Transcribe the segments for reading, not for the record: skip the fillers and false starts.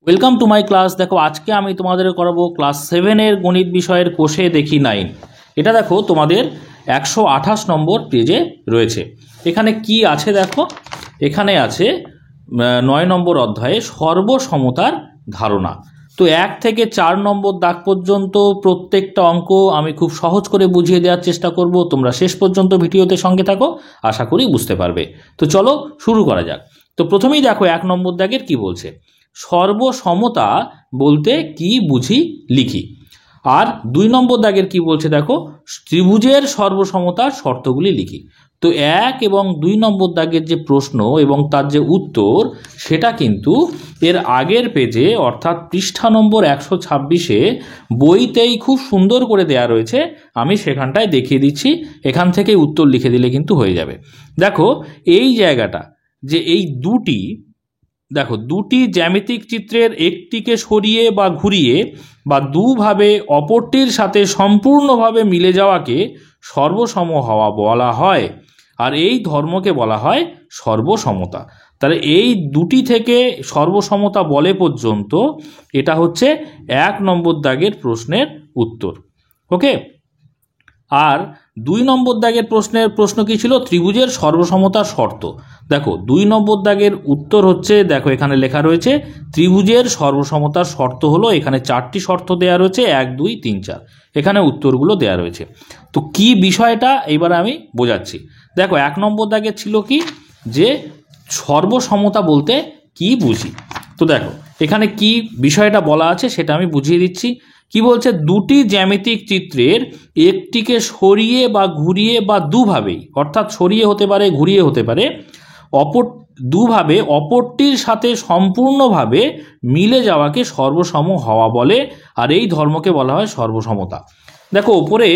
Welcome to my class. দেখো আজকে আমি তোমাদের করাবো ক্লাস 7-এর গণিত বিষয়ের কোষে দেখি 9। এটা দেখো তোমাদের 128 নম্বর পেজে রয়েছে। এখানে কি আছে দেখো, এখানে আছে 9 নম্বর অধ্যায়ে সর্বসমতার ধারণা। তো 1 থেকে 4 নম্বর দাগ পর্যন্ত প্রত্যেকটা অঙ্ক আমি খুব সহজ করে বুঝিয়ে দেওয়ার চেষ্টা করব। তোমরা শেষ পর্যন্ত ভিডিওতে সঙ্গে থাকো, আশা করি বুঝতে পারবে। তো চলো শুরু করা যাক। তো প্রথমেই দেখো 1 নম্বর দাগের কি বলছে, সর্বসমতা বলতে কি বুঝি লিখি। আর 2 নম্বর দাগের কি বলছে দেখো, ত্রিভুজের সর্বসমতার শর্তগুলি লিখি। তো 1 এবং 2 নম্বর দাগের যে প্রশ্ন এবং তার যে উত্তর সেটা কিন্তু এর আগের পেজে অর্থাৎ পৃষ্ঠা নম্বর 126-এ বইতেই খুব সুন্দর করে দেয়া রয়েছে। আমি সেখানটায় দেখিয়ে দিচ্ছি, এখান থেকেই উত্তর লিখে দিলে কিন্তু হয়ে যাবে। দেখো এই জায়গাটা যে এই দুটি জ্যামিতিক চিত্রের একটিকে সরিয়ে বা ঘুরিয়ে বা দুভাবে অপরটির সাথে সম্পূর্ণভাবে মিলে যাওয়াকে সর্বসম হওয়া বলা হয়, আর এই ধর্মকে বলা হয় সর্বসমতা। তাহলে এই দুটি থেকে সর্বসমতা বলে পর্যন্ত এটা হচ্ছে 1 নম্বর দাগের প্রশ্নের উত্তর। ওকে। আর 2 নম্বর দাগের প্রশ্ন কি ছিল, ত্রিভুজের সর্বসমতার শর্ত। দেখো 2 নম্বর দাগের উত্তর হচ্ছে, দেখো এখানে লেখা রয়েছে ত্রিভুজের সর্বসমতার শর্ত হলো, এখানে 4টি শর্ত দেয়া রয়েছে, 1 2 3 4, এখানে উত্তরগুলো দেয়া রয়েছে। তো কি বিষয়টা এবার আমি বোঝাচ্ছি। দেখো 1 নম্বর দাগের ছিল কি, যে সর্বসমতা বলতে কি বুঝি। তো দেখো এখানে কি বিষয়টা বলা আছে সেটা আমি বুঝিয়ে দিচ্ছি। কি বলছে, দুটি জ্যামিতিক চিত্রের একটিকে সরিয়ে বা ঘুরিয়ে বা দুভাবেই, অর্থাৎ সরিয়ে হতে পারে ঘুরিয়ে হতে পারে, দুভাবে অপরটির সাথে সম্পূর্ণভাবে মিলে যাওয়াকে সর্বসম হওয়া বলে, আর এই ধর্মকে বলা হয় সর্বসমতা। দেখো ওপরে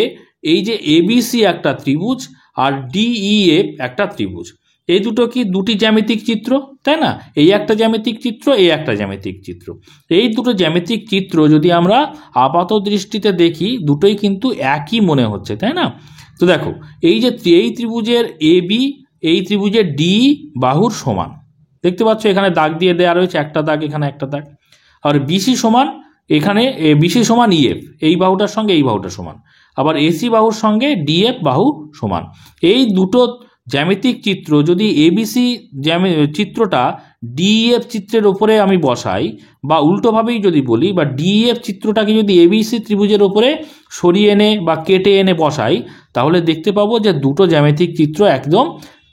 এই যে এবিসি একটা ত্রিভুজ আর ডিইএফ একটা ত্রিভুজ, এই দুটো কি দুটি জ্যামিতিক চিত্র, তাই না? এই একটা জ্যামিতিক চিত্র, এই একটা জ্যামিতিক চিত্র। এই দুটো জ্যামিতিক চিত্র যদি আমরা আপাত দৃষ্টিতে দেখি, দুটোই কিন্তু একই মনে হচ্ছে, তাই না? তো দেখো এই যে এই ত্রিভুজের এবি এই ত্রিভুজের ডি বাহুর সমান, দেখতে পাচ্ছ এখানে দাগ দিয়ে দেওয়া রয়েছে, একটা দাগ এখানে একটা দাগ। আর বিসি সমান, এখানে বিসি সমান ইএফ, এই বাহুটার সঙ্গে এই বাহুটা সমান। আবার এসি বাহুর সঙ্গে ডিএফ বাহু সমান। এই দুটো জ্যামিতিক চিত্র যদি এবিসি চিত্রটা ডিএফ চিত্রের ওপরে আমি বসাই, বা উল্টোভাবেই যদি বলি, বা ডিএফ চিত্রটাকে যদি এবিসি ত্রিভুজের ওপরে সরিয়ে এনে বা কেটে এনে বসাই, তাহলে দেখতে পাবো যে দুটো জ্যামিতিক চিত্র একদম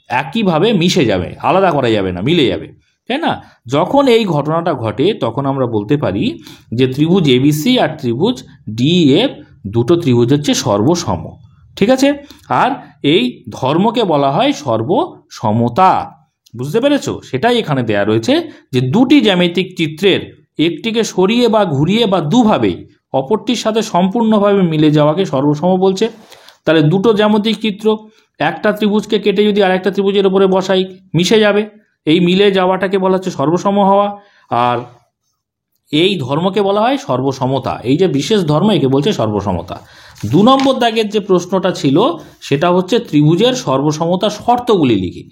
একইভাবে মিশে যাবে, আলাদা করা যাবে না, মিলে যাবে, তাই না? যখন এই ঘটনাটা ঘটে তখন আমরা বলতে পারি যে ত্রিভুজ এবিসি আর ত্রিভুজ ডিএফ দুটো ত্রিভুজ হচ্ছে সর্বসম। ঠিক আছে? আর এই ধর্মকে বলা হয় সর্বসমতা। বুঝতে পেরেছো? সেটাই এখানে দেয়া রয়েছে, যে দুটি জ্যামিতিক চিত্রের একটিকে সরিয়ে বা ঘুরিয়ে বা দুভাবেই অপরটির সাথে সম্পূর্ণভাবে মিলে যাওয়াকে সর্বসম বলছে। তাহলে দুটো জ্যামিতিক চিত্র, একটা ত্রিভুজকে কেটে যদি আরেকটা ত্রিভুজের উপরে বসাই, মিশে যাবে, এই মিলে যাওয়াটাকে বলা হচ্ছে সর্বসম হওয়া। আর এই ধর্মকে বলা হয় সর্বসমতা, এই যে বিশেষ ধর্ম একে বলছে সর্বসমতা। 2 নম্বর দাগের যে প্রশ্নটা ছিল সেটা হচ্ছে ত্রিভুজের সর্বসমতার শর্তগুলি লিখি।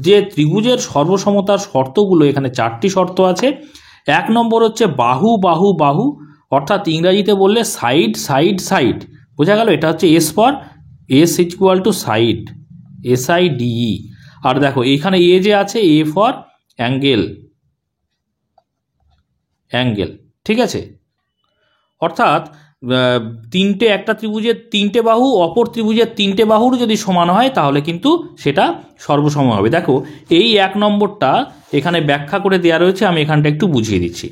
যে ত্রিভুজের সর্বসমতার শর্তগুলো, এখানে 4টি শর্ত আছে। 1 নম্বর হচ্ছে বাহু বাহু বাহু, অর্থাৎ ইংরাজিতে বললে সাইড সাইড সাইড, বোঝা গেল? এটা হচ্ছে S for S equal to side, SIDE। আর দেখো এখানে এ যে আছে, এ ফর অ্যাঙ্গেল, ঠিক আছে? অর্থাৎ একটা ত্রিভুজের 3টে বাহু অপর ত্রিভুজের 3টে বাহুর যদি সমান হয় তাহলে কিন্তু সেটা সর্বসম হবে। দেখো এই 1 নম্বরটা এখানে ব্যাখ্যা করে দেওয়া রয়েছে, আমি এখানটা একটু বুঝিয়ে দিচ্ছি।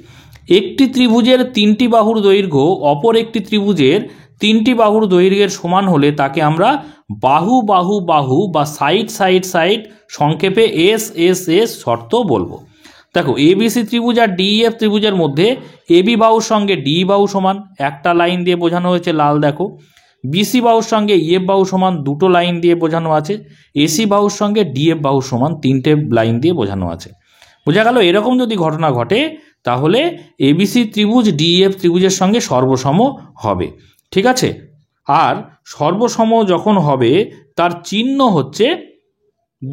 একটি ত্রিভুজের 3টি বাহুর দৈর্ঘ্য অপর একটি ত্রিভুজের 3টি বাহুর দৈর্ঘ্যের সমান হলে তাকে আমরা বাহু বাহু বাহু বা সাইড সাইড সাইড, সংক্ষেপে SSS শর্ত বলবো। দেখো এবিসি ত্রিভুজ আর ডিএফ ত্রিভুজের মধ্যে এবি বাহুর সঙ্গে ডি বাহু সমান, একটা লাইন দিয়ে বোঝানো হয়েছে লাল, দেখো। বিসি বাহুর সঙ্গে ইএফ বাহু সমান, দুটো লাইন দিয়ে বোঝানো আছে। এসি বাহুর সঙ্গে ডিএফ বাহু সমান, 3টে লাইন দিয়ে বোঝানো আছে। বোঝা গেল? এরকম যদি ঘটনা ঘটে তাহলে এবিসি ত্রিভুজ ডিএফ ত্রিভুজের সঙ্গে সর্বসম হবে। ঠিক আছে? আর সর্বসম যখন হবে তার চিহ্ন হচ্ছে,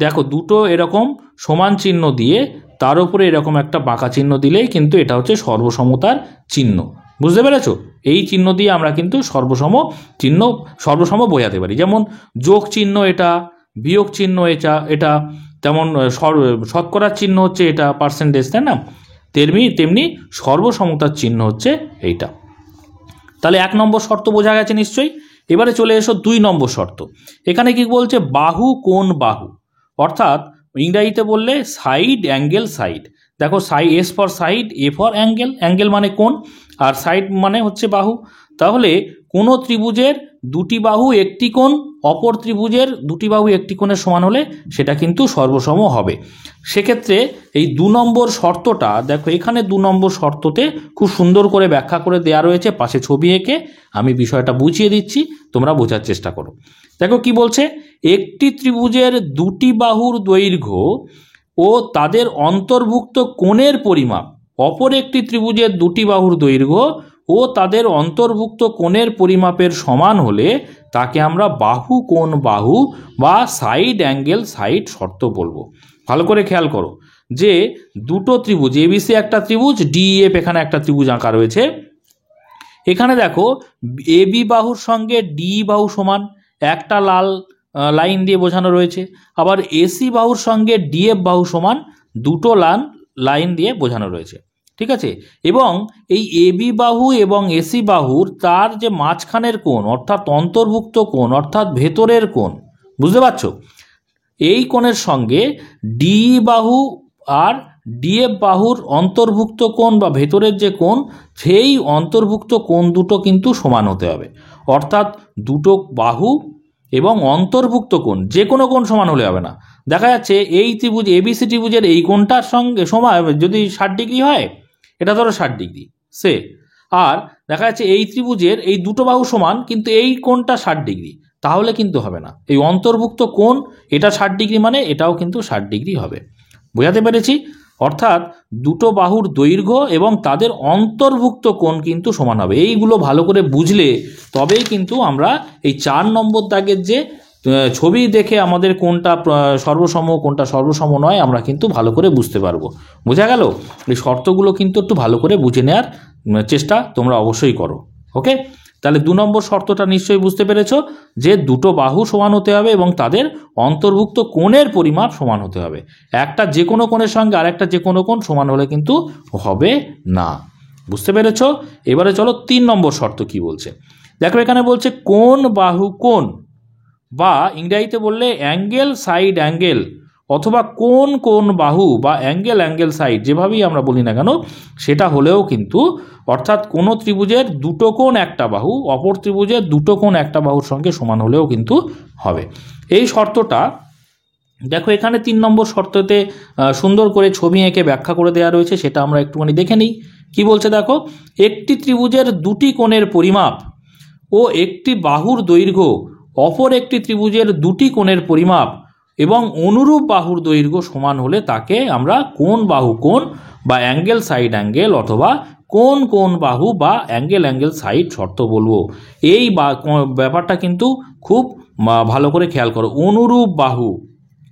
দেখো দুটো এরকম সমান চিহ্ন দিয়ে তার উপরে এরকম একটা বাঁকা চিহ্ন দিলেই কিন্তু এটা হচ্ছে সর্বসমতার চিহ্ন। বুঝতে পেরেছো? এই চিহ্ন দিয়ে আমরা কিন্তু সর্বসম বোঝাতে পারি। যেমন যোগ চিহ্ন এটা, বিয়োগ চিহ্ন এটা তেমন শতকরার চিহ্ন হচ্ছে এটা, পার্সেন্টেজ, তাই না? তেমনি সর্বসমতার চিহ্ন হচ্ছে এইটা। তাহলে 1 নম্বর শর্ত বোঝা গেছে নিশ্চয়ই। এবারে চলে এসো 2 নম্বর শর্ত। এখানে কি বলছে? বাহু কোণ বাহু, অর্থাৎ ইংরাজিতে বললে সাইড অ্যাঙ্গেল সাইড। দেখো S for side, A for angle, angle মানে কোণ আর সাইড মানে হচ্ছে বাহু। তাহলে কোনো ত্রিভুজের দুটি বাহু একটি কোণ অপর ত্রিভুজের দুটি বাহু একটি কোণের সমান হলে সেটা কিন্তু সর্বসম হবে। সেক্ষেত্রে এই 2 নম্বর শর্তটা দেখো, এখানে 2 নম্বর শর্ততে খুব সুন্দর করে ব্যাখ্যা করে দেওয়া রয়েছে, পাশে ছবি এঁকে আমি বিষয়টা বুঝিয়ে দিচ্ছি, তোমরা বোঝার চেষ্টা করো। দেখো কি বলছে? একটি ত্রিভুজের দুটি বাহুর দৈর্ঘ্য ও তাদের অন্তর্ভুক্ত কোণের পরিমাপ অপর একটি ত্রিভুজের দুটি বাহুর দৈর্ঘ্য ও তাদের অন্তর্ভুক্ত কোণের পরিমাপের সমান হলে তাকে আমরা বাহু কোণ বাহু বা সাইড অ্যাঙ্গেল সাইড শর্ত বলবো। ভালো করে খেয়াল করো যে দুটো ত্রিভুজ, এবিসি একটা ত্রিভুজ, ডিএফ এখানে একটা ত্রিভুজ আঁকা রয়েছে। এখানে দেখো এবি বাহুর সঙ্গে ডি বাহু সমান, একটা লাল লাইন দিয়ে বোঝানো রয়েছে। আবার এসি বাহুর সঙ্গে ডিএফ বাহু সমান, দুটো লাইন দিয়ে বোঝানো রয়েছে। ঠিক আছে? এবং এই এবি বাহু এবং এসি বাহুর তার যে মাঝখানের কোণ অর্থাৎ অন্তর্ভুক্ত কোণ অর্থাৎ ভেতরের কোণ, বুঝতে পারছো? এই কোণের সঙ্গে ডি বাহু আর ডিএফ বাহুর অন্তর্ভুক্ত কোণ বা ভেতরের যে কোণ, সেই অন্তর্ভুক্ত কোণ দুটো কিন্তু সমান হতে হবে। অর্থাৎ দুটো বাহু এবং অন্তর্ভুক্ত কোণ যে কোনো কোণ সমান হলে হবে না। দেখা যাচ্ছে এই ত্রিভুজ এবিসি ত্রিভুজের এই কোণটার সঙ্গে সমান যদি 60 ডিগ্রি হয়, এটা ধরো 60 ডিগ্রি সে, আর দেখা যাচ্ছে এই ত্রিভুজের এই দুটো বাহু সমান কিন্তু এই কোণটা 60 ডিগ্রি, তাহলে কিন্তু হবে না। এই অন্তর্ভুক্ত কোণ এটা 60 ডিগ্রি মানে এটাও কিন্তু 60 ডিগ্রি হবে। বোঝাতে পেরেছি? অর্থাৎ দুটো বাহুর দৈর্ঘ্য এবং তাদের অন্তর্ভুক্ত কোণ কিন্তু সমান হবে। এইগুলো ভালো করে বুঝলে তবেই কিন্তু আমরা এই 4 নম্বর দাগের যে ছবি দেখে আমাদের কোনটা সর্বসম কোনটা সর্বসম নয় আমরা কিন্তু ভালো করে বুঝতে পারবো। বোঝা গেল? এই শর্তগুলো কিন্তু একটু ভালো করে বুঝে নেওয়ার চেষ্টা তোমরা অবশ্যই করো। ওকে? তাহলে 2 নম্বর শর্তটা নিশ্চয়ই বুঝতে পেরেছো যে দুটো বাহু সমান হতে হবে এবং তাদের অন্তর্ভুক্ত কোণের পরিমাপ সমান হতে হবে। একটা যে কোনো কোণের সঙ্গে আরেকটা যে কোনো কোণ সমান হলে কিন্তু হবে না। বুঝতে পেরেছো? এবারে চলো 3 নম্বর শর্ত কি বলছে। দেখো এখানে বলছে কোণ বাহু কোণ, বা ইংরেজিতে বললে অ্যাঙ্গেল সাইড অ্যাঙ্গেল, অথবা কোণ কোণ বাহু বা অ্যাঙ্গেল অ্যাঙ্গেল সাইড, যেভাবেই আমরা বলি না কেন সেটা হলেও কিন্তু, অর্থাৎ কোনো ত্রিভুজের দুটো কোণ একটা বাহু অপর ত্রিভুজের দুটো কোণ একটা বাহুর সঙ্গে সমান হলেও কিন্তু হবে। এই শর্তটা দেখো এখানে 3 নম্বর শর্ততে সুন্দর করে ছবি এঁকে ব্যাখ্যা করে দেওয়া রয়েছে, সেটা আমরা একটুখানি দেখে নিই। কি বলছে দেখো, একটি ত্রিভুজের দুটি কোণের পরিমাপ ও একটি বাহুর দৈর্ঘ্য অপর একটি ত্রিভুজের দুটি কোণের পরিমাপ এবং অনুরূপ বাহুর দৈর্ঘ্য সমান হলে তাকে আমরা কোণ বাহু কোণ বা অ্যাঙ্গেল সাইড অ্যাঙ্গেল অথবা কোণ কোণ বাহু বা অ্যাঙ্গেল অ্যাঙ্গেল সাইড শর্ত বলবো। এই ব্যাপারটা কিন্তু খুব ভালো করে খেয়াল করো। অনুরূপ বাহু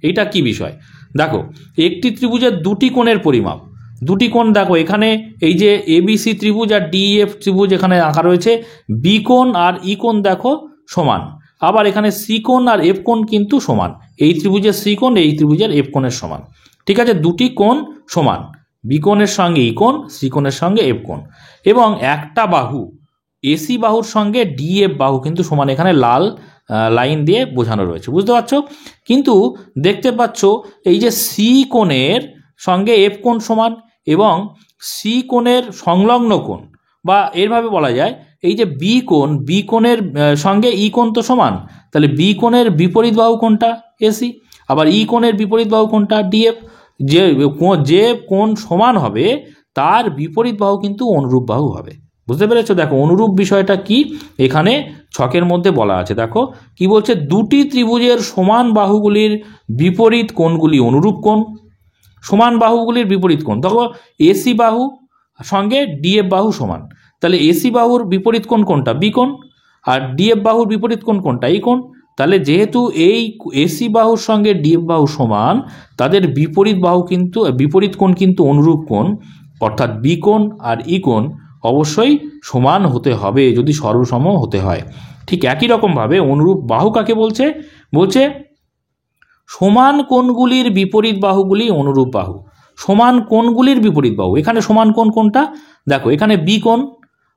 এটা কি বিষয়? দেখো একটি ত্রিভুজের দুটি কোণের পরিমাপ, দুটি কোণ দেখো এখানে এই যে এবিসি ত্রিভুজ আর ডিএফ ত্রিভুজ এখানে আঁকা রয়েছে, বি কোণ আর ই কোণ দেখো সমান, আবার এখানে সি কোণ আর এফ কোণ কিন্তু সমান। এই ত্রিভুজের সি কোণ এই ত্রিভুজের এফ কোণের সমান। ঠিক আছে? দুটি কোণ সমান, বি কোণের সঙ্গে ই কোণ, সি কোণের সঙ্গে এফ কোণ, এবং একটা বাহু এসি বাহুর সঙ্গে ডিএফ বাহু কিন্তু সমান। এখানে লাল লাইন দিয়ে বোঝানো রয়েছে, বুঝতে পারছো? কিন্তু দেখতে পাচ্ছ এই যে সি কোণের সঙ্গে এফ কোণ সমান এবং সি কোণের সংলগ্ন কোণ, বা এরভাবে বলা যায় এই যে বি কোণের সঙ্গে ই কোণ তো সমান, তাহলে বি কোণের বিপরীত বাহু কোণটা এসি, আবার ই কোণের বিপরীত বাহু কোণটা ডিএফ। যে কোণ সমান হবে তার বিপরীত বাহু কিন্তু অনুরূপ বাহু হবে। বুঝতে পেরেছো? দেখো অনুরূপ বিষয়টা কি এখানে ছকের মধ্যে বলা আছে। দেখো কি বলছে, দুটি ত্রিভুজের সমান বাহুগুলির বিপরীত কোণগুলি অনুরূপ কোণ। সমান বাহুগুলির বিপরীত কোণ, দেখো এসি বাহু সঙ্গে ডিএফ বাহু সমান, তাহলে এসি বাহুর বিপরীত কোণ কোনটা? বি কোণ, আর ডিএফ বাহুর বিপরীত কোণ কোনটা? ই কোণ। তাহলে যেহেতু এই এসি বাহুর সঙ্গে ডিএফ বাহু সমান, তাদের বিপরীত বাহু কিন্তু বিপরীত কোণ কিন্তু অনুরূপ কোণ, অর্থাৎ বি কোণ আর ই কোণ অবশ্যই সমান হতে হবে যদি সর্বসম হতে হয়। ঠিক একই রকমভাবে অনুরূপ বাহু কাকে বলছে? বলছে সমান কোণগুলির বিপরীত বাহুগুলি অনুরূপ বাহু। সমান কোণগুলির বিপরীত বাহু, এখানে সমান কোণ কোনটা? দেখো এখানে বি কোণ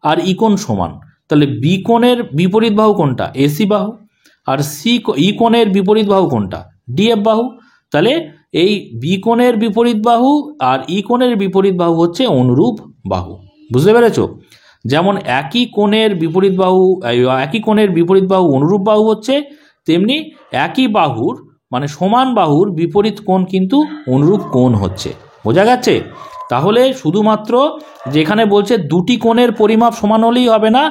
আর ই কোণ সমান, তাহলে বি কোণের বিপরীত বাহু কোনটা? এসি বাহু। আর ই কোণের বিপরীত বাহু কোনটা? ডিএফ বাহু। তাহলে এই বি কোণের বিপরীত বাহু আর ই কোণের বিপরীত বাহু হচ্ছে অনুরূপ বাহু। বুঝতে পেরেছো? যেমন একই কোণের বিপরীত বাহু অনুরূপ বাহু হচ্ছে, তেমনি একই বাহুর মানে সমান বাহুর বিপরীত কোণ কিন্তু অনুরূপ কোণ হচ্ছে। বোঝা গেছে? তাহলে শুধুমাত্র যেখানে বলছে দুটি কোণের পরিমাপ সমান হলেই হবে না,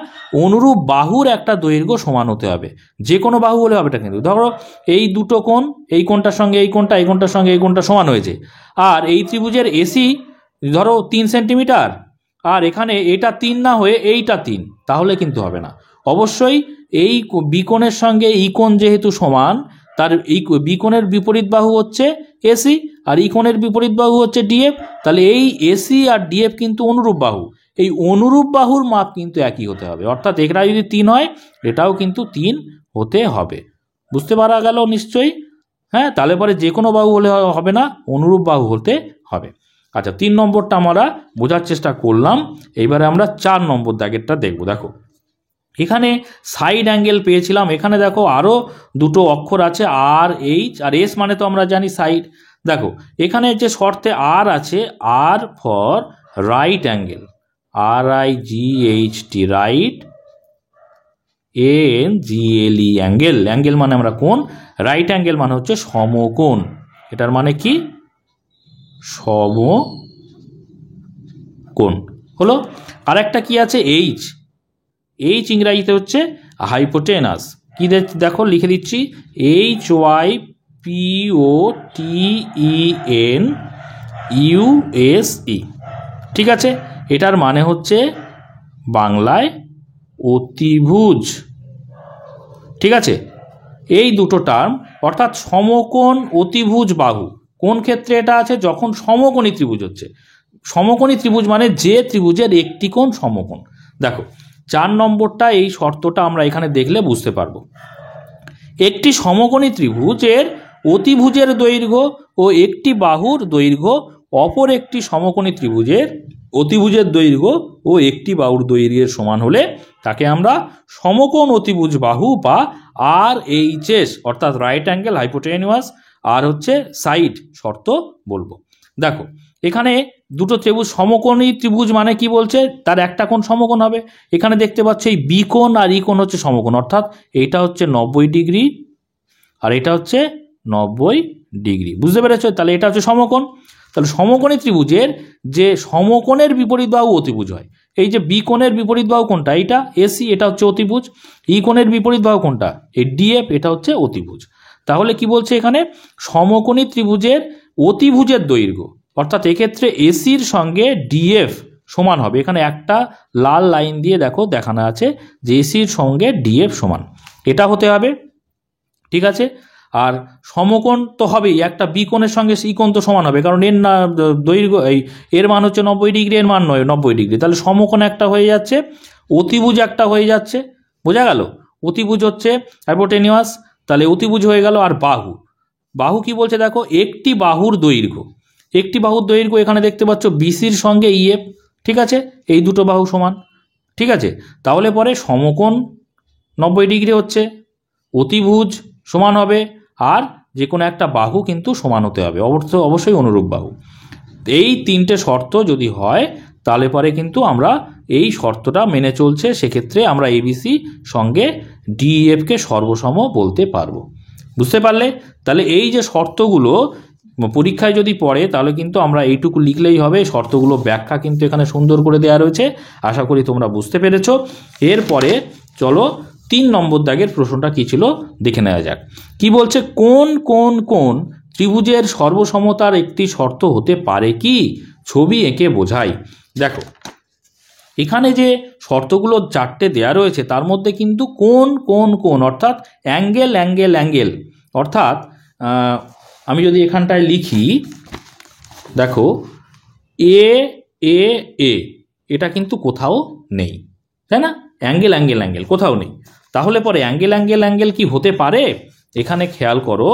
অনুরূপ বাহুর একটা দৈর্ঘ্য সমান হতে হবে। যে কোনো বাহু হলে হবে না কিন্তু। ধরো এই দুটো কোণ, এই কোণটার সঙ্গে এই কোণটা, এই কোণটার সঙ্গে এই কোণটা সমান হয়েছে, আর এই ত্রিভুজের এসি ধরো 3 সেন্টিমিটার, আর এখানে এটা 3 না হয়ে এইটা 3, তাহলে কিন্তু হবে না। অবশ্যই এই বি কোণের সঙ্গে ই কোণ যেহেতু সমান, তার এই বি কোণের বিপরীত বাহু হচ্ছে এসি আর ই কোণের বিপরীত বাহু হচ্ছে ডিএফ। তাহলে এই এসি আর ডিএফ কিন্তু অনুরূপ বাহু, এই অনুরূপ বাহুর মাপ কিন্তু একই হতে হবে। অর্থাৎ এটা যদি 3 হয়, এটাও কিন্তু 3 হতে হবে। বুঝতে পারা গেল নিশ্চয়ই? হ্যাঁ, তাহলে পরে যে কোনো বাহু হলে হবে না, অনুরূপ বাহু হতে হবে। আচ্ছা, 3 নম্বরটা আমরা বোঝার চেষ্টা করলাম। এইবারে আমরা 4 নম্বর দাগেরটা দেখব। দেখো এখানে সাইড অ্যাঙ্গেল পেয়েছিলাম, এখানে দেখো আরও দুটো অক্ষর আছে, আর এইচ আর এস, মানে তো আমরা জানি সাইড। দেখো এখানে যে শর্তে আর আছে, আর for right angle, RIGHT right, ANGLE angle. Angle মানে আমরা কোণ, রাইট অ্যাঙ্গেল মানে হচ্ছে সমকোণ। এটার মানে কি? সমকোণ হলো। আর একটা কি আছে? এইচ। এইচ ইংরাজিতে হচ্ছে হাইপোটেনাস। কি দেখো লিখে দিচ্ছি, HYPOTENUSE। ঠিক আছে, এটার মানে হচ্ছে বাংলায় অতিভুজ। ঠিক আছে, এই দুটো টার্ম, অর্থাৎ সমকোণ অতিভুজ বাহু কোন ক্ষেত্রে এটা আছে? যখন সমকোণী ত্রিভুজ হচ্ছে। সমকোণী ত্রিভুজ মানে যে ত্রিভুজের একটি কোণ সমকোণ। দেখো 4 নম্বরটা, এই শর্তটা আমরা এখানে দেখলে বুঝতে পারবো। একটি সমকোণী ত্রিভুজের অতিভুজের দৈর্ঘ্য ও একটি বাহুর দৈর্ঘ্য অপর একটি সমকোণী ত্রিভুজের অতিভুজের দৈর্ঘ্য ও একটি বাহুর দৈর্ঘ্যের সমান হলে তাকে আমরা সমকোণ অতিভুজ বাহু বা RHS অর্থাৎ রাইট অ্যাঙ্গেল হাইপোটেনিউস আর হচ্ছে সাইড শর্ত বলবো। দেখো এখানে দুটো ত্রিভুজ, সমকোণী ত্রিভুজ মানে কি বলছে? তার একটা কোণ সমকোণ হবে। এখানে দেখতে পাচ্ছ এই বি কোণ আর ই কোণ হচ্ছে সমকোণ, অর্থাৎ এটা হচ্ছে 90 ডিগ্রি আর এটা হচ্ছে 90 ডিগ্রি। বুঝতে পেরেছো? তাহলে এটা হচ্ছে সমকোণ। তাহলে সমকোণী ত্রিভুজের যে সমকোণের বিপরীত বাহু অতিভুজ হয়। এই যে বি কোণের বিপরীত বাহু কোনটা? এইটা এসি, এটা হচ্ছে অতিভুজ। ই কোণের বিপরীত বাহু কোনটা? এই ডিএফ, এটা হচ্ছে অতিভুজ। তাহলে কি বলছে এখানে? সমকোণী ত্রিভুজের অতিভুজের দৈর্ঘ্য, অর্থাৎ এক্ষেত্রে এসির সঙ্গে ডিএফ সমান হবে। এখানে একটা লাল লাইন দিয়ে দেখো দেখানো আছে যে এসির সঙ্গে ডিএফ সমান, এটা হতে হবে। ঠিক আছে, আর সমকোণ তো হবেই, একটা বি কোণের সঙ্গে সি কোণ তো সমান হবে, কারণ এর না দৈর্ঘ্য এর মান হচ্ছে 90 ডিগ্রি, এর মান 90 ডিগ্রি। তাহলে সমকোণ একটা হয়ে যাচ্ছে, অতিভুজ একটা হয়ে যাচ্ছে। বোঝা গেল? অতিভুজ হচ্ছে হাইপোটেনিউস, তাহলে অতিভুজ হয়ে গেল। আর বাহু, বাহু কি বলছে দেখো? একটি বাহুর দৈর্ঘ্য, একটি বাহুর দৈর্ঘ্য এখানে দেখতে পাচ্ছ বিসির সঙ্গে ইএফ। ঠিক আছে, এই দুটো বাহু সমান। ঠিক আছে, তাহলে পরে সমকোণ 90 ডিগ্রি হচ্ছে, অতিভুজ সমান হবে, আর যে কোনো একটা বাহু কিন্তু সমান হতে হবে, অবশ্যই অনুরূপ বাহু। এই 3টে শর্ত যদি হয় তাহলে পরে কিন্তু আমরা এই শর্তটা মেনে চলছে, সেক্ষেত্রে আমরা এবিসি সঙ্গে ডিএফকে সর্বসম বলতে পারবো। বুঝতে পারলে? তাহলে এই যে শর্তগুলো পরীক্ষায় যদি পড়ে তাহলে কিন্তু আমরা এইটুকু লিখলেই হবে। শর্তগুলো ব্যাখ্যা কিন্তু এখানে সুন্দর করে দেওয়া রয়েছে, আশা করি তোমরা বুঝতে পেরেছো। এরপরে চলো 3 নম্বর দাগের প্রশ্নটা কি ছিল দেখে নেওয়া যাক। কি বলছে? কোন কোন কোন ত্রিভুজের সর্বসমতার একটি শর্ত হতে পারে কি? ছবি এঁকে বোঝাই। দেখো এখানে যে শর্তগুলো 4টে দেয়া রয়েছে তার মধ্যে কিন্তু কোন কোন কোন অর্থাৎ অ্যাঙ্গেল অ্যাঙ্গেল অ্যাঙ্গেল অর্থাৎ আমি যদি এখানটায় লিখি দেখো এ এ এ এটা কিন্তু কোথাও নেই, তাই না? অ্যাঙ্গেল অ্যাঙ্গেল অ্যাঙ্গেল কোথাও নেই। তাহলে পরে অ্যাঙ্গেল অ্যাঙ্গেল অ্যাঙ্গেল কি হতে পারে? এখানে খেয়াল করো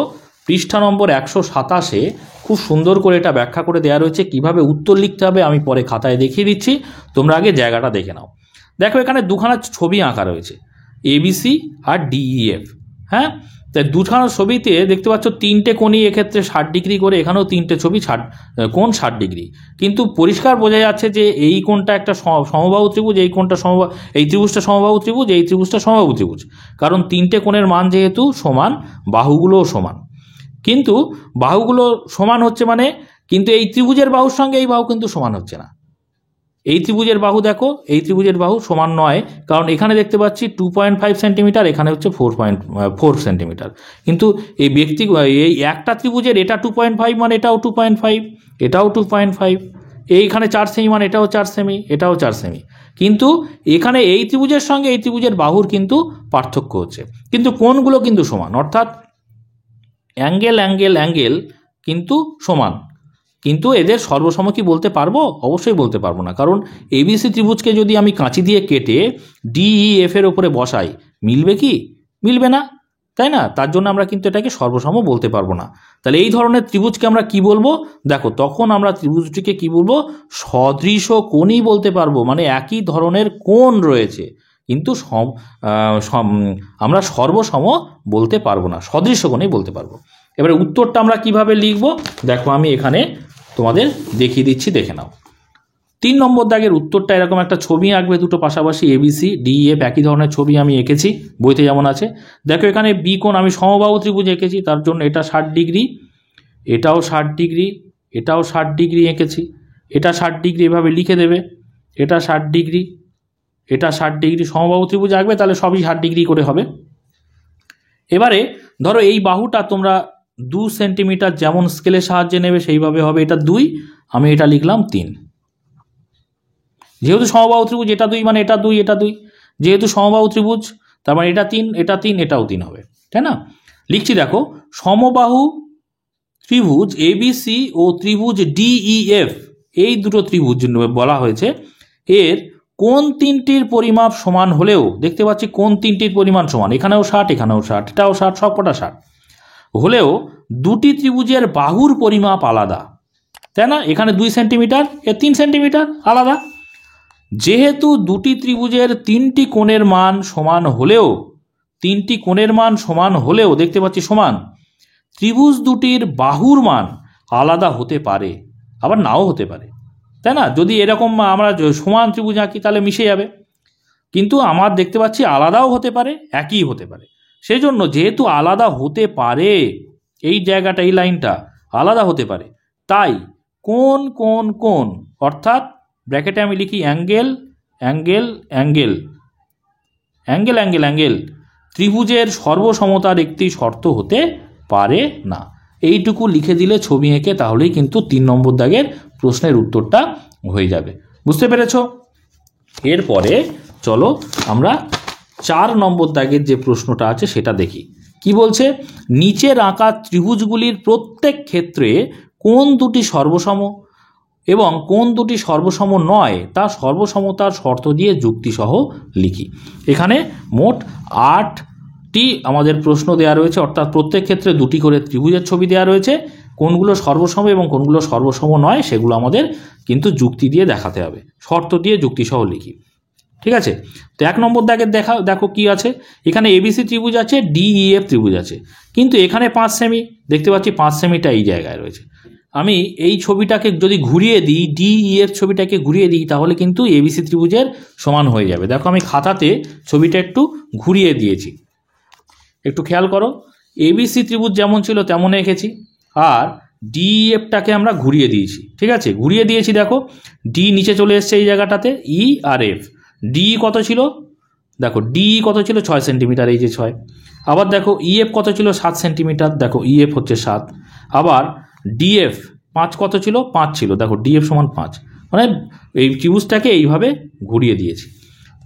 পৃষ্ঠা নম্বর 127-এ খুব সুন্দর করে এটা ব্যাখ্যা করে দেওয়া রয়েছে কিভাবে উত্তর লিখতে হবে। আমি পরে খাতায় দেখিয়ে দিচ্ছি, তোমরা আগে জায়গাটা দেখে নাও। দেখো এখানে দুখানা ছবি আঁকা রয়েছে ABC আর DEF। হ্যাঁ, তাই দুখানা ছবিতে দেখতে পাচ্ছ 3টে কোণই এক্ষেত্রে 60 ডিগ্রি করে, এখানেও 3টে ছবি কোণ 60 ডিগ্রি। কিন্তু পরিষ্কার বোঝা যাচ্ছে যে এই কোণটা একটা সমবাহু ত্রিভুজ, এই কোণটা এই ত্রিভুজটা সমবাহু ত্রিভুজ, এই ত্রিভুজটা সমবাহু ত্রিভুজ, কারণ 3টে কোণের মান যেহেতু সমান, বাহুগুলোও সমান। কিন্তু বাহুগুলো সমান হচ্ছে মানে, কিন্তু এই ত্রিভুজের বাহুর সঙ্গে এই বাহু কিন্তু সমান হচ্ছে না। এই ত্রিভুজের বাহু দেখো, এই ত্রিভুজের বাহু সমান নয়, কারণ এখানে দেখতে পাচ্ছি 2.5 সেন্টিমিটার, এখানে হচ্ছে 4.4 সেন্টিমিটার। কিন্তু এই একটা ত্রিভুজের এটা 2.5 মানে এটাও 2.5, এটাও 2.5, এইখানে 4 সেমি মানে এটাও 4 সেমি, এটাও 4 সেমি। কিন্তু এখানে এই ত্রিভুজের সঙ্গে এই ত্রিভুজের বাহুর কিন্তু পার্থক্য হচ্ছে, কিন্তু কোণগুলো কিন্তু সমান, অর্থাৎ অ্যাঙ্গেল অ্যাঙ্গেল অ্যাঙ্গেল কিন্তু সমান। কিন্তু এদের সর্বসম কি বলতে পারবো? অবশ্যই বলতে পারবো না, কারণ ABC ত্রিভুজকে যদি আমি কাঁচি দিয়ে কেটে DEF এর ওপরে বসাই, মিলবে কি? মিলবে না, তাই না? তার জন্য আমরা কিন্তু এটাকে সর্বসম বলতে পারবো না। তাহলে এই ধরনের ত্রিভুজকে আমরা কি বলবো? দেখো তখন আমরা ত্রিভুজটিকে কি বলবো? সদৃশ কোণই বলতে পারবো, মানে একই ধরনের কোণ রয়েছে, কিন্তু আমরা সর্বসম বলতে পারবো না, সদৃশ কোণই বলতে পারবো। এবারে উত্তরটা আমরা কিভাবে লিখব দেখো, আমি এখানে তোমাদের দেখিয়ে দিচ্ছি, দেখে নাও। 3 নম্বর দাগের উত্তরটা এরকম একটা ছবি আঁকবে, দুটো পাশাপাশি ABC DEF একই ধরনের ছবি আমি এঁকেছি, বইতে যেমন আছে। দেখো এখানে বি কোণ আমি সমবাহু ত্রিভুজ এঁকেছি, তার জন্য এটা 60 ডিগ্রি, এটাও 60 ডিগ্রি, এটাও 60 ডিগ্রি এঁকেছি, এটা 60 ডিগ্রি এভাবে লিখে দেবে, এটা 60 ডিগ্রি, এটা 60 ডিগ্রি। সমবাহু ত্রিভুজ আঁকবে তাহলে সবই 60 ডিগ্রি করে হবে। এবারে ধরো এই বাহুটা তোমরা 2 সেন্টিমিটার যেমন স্কেলের সাহায্যে নেবে সেইভাবে হবে, এটা 2, আমি এটা লিখলাম 3। যেহেতু সমবাহু ত্রিভুজ, এটা 2 মানে এটা 2, এটা 2, যেহেতু সমবাহু ত্রিভুজ তার মানে এটা 3, এটা 3, এটাও 3 হবে, তাই না? লিখছি দেখো, সমবাহু ত্রিভুজ ABC ও ত্রিভুজ DEF, এই দুটো ত্রিভুজ বলা হয়েছে, এর কোন 3টির পরিমাপ সমান হলেও, দেখতে পাচ্ছি কোন 3টির পরিমাণ সমান, এখানেও 60, এখানেও 60, এটাও 60, সবকটা 60 হলেও দুটি ত্রিভুজের বাহুর পরিমাপ আলাদা, তাই না? এখানে 2 সেন্টিমিটার, এ 3 সেন্টিমিটার আলাদা। যেহেতু দুটি ত্রিভুজের 3টি কোণের মান সমান হলেও, 3টি কোণের মান সমান হলেও দেখতে পাচ্ছি সমান, ত্রিভুজ দুটির বাহুর মান আলাদা হতে পারে, আবার নাও হতে পারে, তাই না? যদি এরকম আমরা সমান ত্রিভুজ আঁকি তাহলে মিশে যাবে, কিন্তু আমার দেখতে পাচ্ছি আলাদাও হতে পারে, একই হতে পারে। সেই জন্য যেহেতু আলাদা হতে পারে, এই জায়গাটা, এই লাইনটা আলাদা হতে পারে, তাই কোন কোন কোন অর্থাৎ ব্র্যাকেটে আমি লিখি angle angle angle angle angle angle ত্রিভুজের সর্বসমতার একটি শর্ত হতে পারে না। এইটুকু লিখে দিলে ছবি এঁকে, তাহলেই কিন্তু 3 নম্বর দাগের প্রশ্নের উত্তরটা হয়ে যাবে। বুঝতে পেরেছ? এরপরে চলো আমরা 4 নম্বর দাগের যে প্রশ্নটা আছে সেটা দেখি। কি বলছে? নিচের আঁকা ত্রিভুজগুলির প্রত্যেক ক্ষেত্রে কোন দুটি সর্বসম এবং কোন দুটি সর্বসম নয় তা সর্বসমতার শর্ত দিয়ে যুক্তিসহ লিখি। এখানে মোট 8টি আমাদের প্রশ্ন দেওয়া রয়েছে, অর্থাৎ প্রত্যেক ক্ষেত্রে 2টি করে ত্রিভুজের ছবি দেওয়া রয়েছে। কোনগুলো সর্বসম এবং কোনগুলো সর্বসম নয় সেগুলো আমাদের কিন্তু যুক্তি দিয়ে দেখাতে হবে, শর্ত দিয়ে যুক্তিসহ লিখি। ঠিক আছে? তো 1 নম্বর দাগের দেখো কি আছে, এখানে ABC ত্রিভুজ আছে, DEF ত্রিভুজ আছে, কিন্তু এখানে 5 সেমি, দেখতে পাচ্ছি 5 সেমিটা এই জায়গায় রয়েছে। আমি এই ছবিটাকে যদি ঘুরিয়ে দিই, DEF ছবিটাকে ঘুরিয়ে দিই, তাহলে কিন্তু ABC ত্রিভুজের সমান হয়ে যাবে। দেখো আমি খাতাতে ছবিটা একটু ঘুরিয়ে দিয়েছি, একটু খেয়াল করো। ABC ত্রিভুজ যেমন ছিল তেমন এঁকেছি, আর DEFটাকে আমরা ঘুরিয়ে দিয়েছি। ঠিক আছে, ঘুরিয়ে দিয়েছি, দেখো D নিচে চলে এসছে এই জায়গাটাতে, E আর F। DE কত ছিল? দেখো DE কত ছিল? 6 সেন্টিমিটার, এই যে 6। আবার দেখো EF কত ছিল? 7 সেন্টিমিটার, দেখো EF হচ্ছে 7। আবার DF 5 কত ছিল? 5 ছিল, দেখো DF সমান 5। মানে এই ত্রিভুজটাকে এইভাবে ঘুরিয়ে দিয়েছি।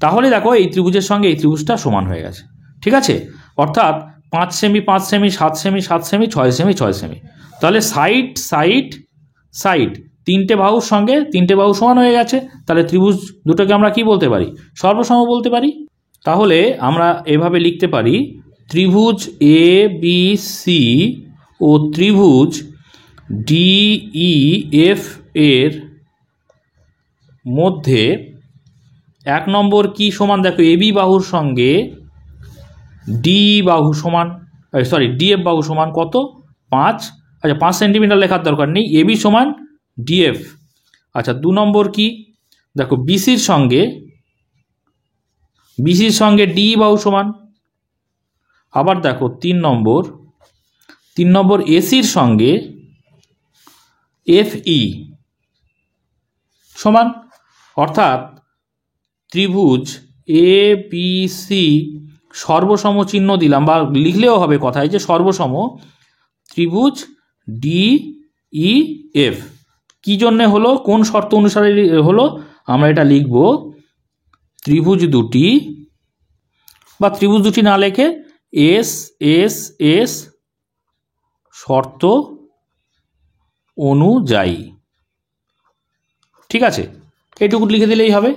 তাহলে দেখো এই ত্রিভুজের সঙ্গে এই ত্রিভুজটা সমান হয়ে গেছে। ঠিক আছে, অর্থাৎ 5 semi 5 semi 7 semi 7 semi 6 semi 6 semi. তাহলে সাইড সাইড সাইড তিনটে বাহুর সঙ্গে তিনটে বাহু সমান হয়ে গেছে। তাহলে ত্রিভুজ দুটোকে আমরা কি বলতে পারি? সর্বসম বলতে পারি। তাহলে আমরা এভাবে লিখতে পারি, ত্রিভুজ এ বি সি ও ত্রিভুজ ডি ই এফ এর মধ্যে 1 নম্বর কি সমান? দেখো এবি বাহুর সঙ্গে ডি বাহু সমান, ডিএফ বাহু সমান কত? 5। আচ্ছা 5 সেন্টিমিটার লেখার দরকার নেই, এবি সমান ডিএফ। আচ্ছা 2 নম্বর কি? দেখো বিসির সঙ্গে ডি বাহু সমান। আবার দেখো 3 নম্বর এসির সঙ্গে এফই সমান। অর্থাৎ ত্রিভুজ এ বি সি সর্বসম চিহ্ন দিলাম, বা লিখলেও হবে কথায় যে সর্বসম ত্রিভুজ ডি ই এফ। কী জন্যে হলো, কোন শর্ত অনুসারে হলো? আমরা এটা লিখব ত্রিভুজ দুটি, বা ত্রিভুজ দুটি না লেখে এস এস এস শর্ত অনুযায়ী। ঠিক আছে, এইটুকু লিখে দিলেই হবে।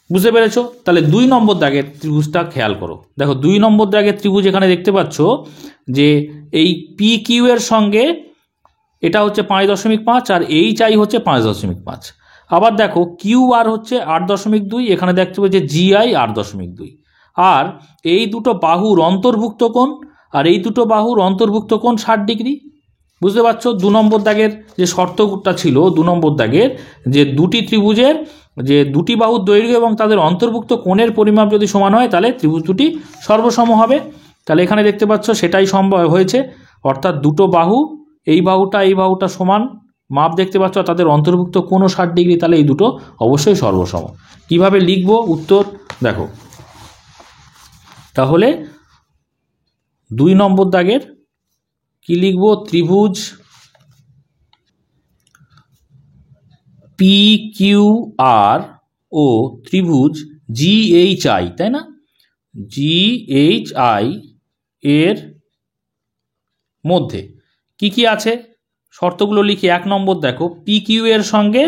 বুঝতে পেরেছো? তাহলে 2 নম্বর দাগের ত্রিভুজটা খেয়াল করো। দেখো 2 নম্বর দাগের ত্রিভুজ এখানে দেখতে পাচ্ছ যে এই পি কিউ এর সঙ্গে এটা হচ্ছে 5.5 আর এইচ আই হচ্ছে 5.5। আবার দেখো কিউ আর হচ্ছে 8.2, এখানে দেখতে পাচ্ছি জি আই 8.2। আর এই দুটো বাহুর অন্তর্ভুক্ত কোণ, আর এই দুটো বাহুর অন্তর্ভুক্ত কোণ 60 ডিগ্রি। বুঝতে পারছো? 2 নম্বর দাগের যে শর্তটা ছিল, 2 নম্বর দাগের যে দুটি ত্রিভুজের যে দুটি বাহুর দৈর্ঘ্য এবং তাদের অন্তর্ভুক্ত কোণের পরিমাপ যদি সমান হয় তাহলে ত্রিভুজ দুটি সর্বসম হবে। তাহলে এখানে দেখতে পাচ্ছ সেটাই সম্ভব হয়েছে। অর্থাৎ দুটো বাহু, এই বাহুটা সমান মাপ দেখতে পাচ্ছ, তাদের অন্তর্ভুক্ত কোণও 60 ডিগ্রি। তাহলে এই দুটো অবশ্যই সর্বসম। কিভাবে লিখব উত্তর দেখো। তাহলে 2 নম্বর দাগের কি লিখব? ত্রিভুজ পি কিউ আর ও ত্রিভুজ জি এইচ আই, তাই না? জি এইচ আই এর মধ্যে কি কি আছে শর্তগুলো লিখি। 1 নম্বর দেখো পি কিউ এর সঙ্গে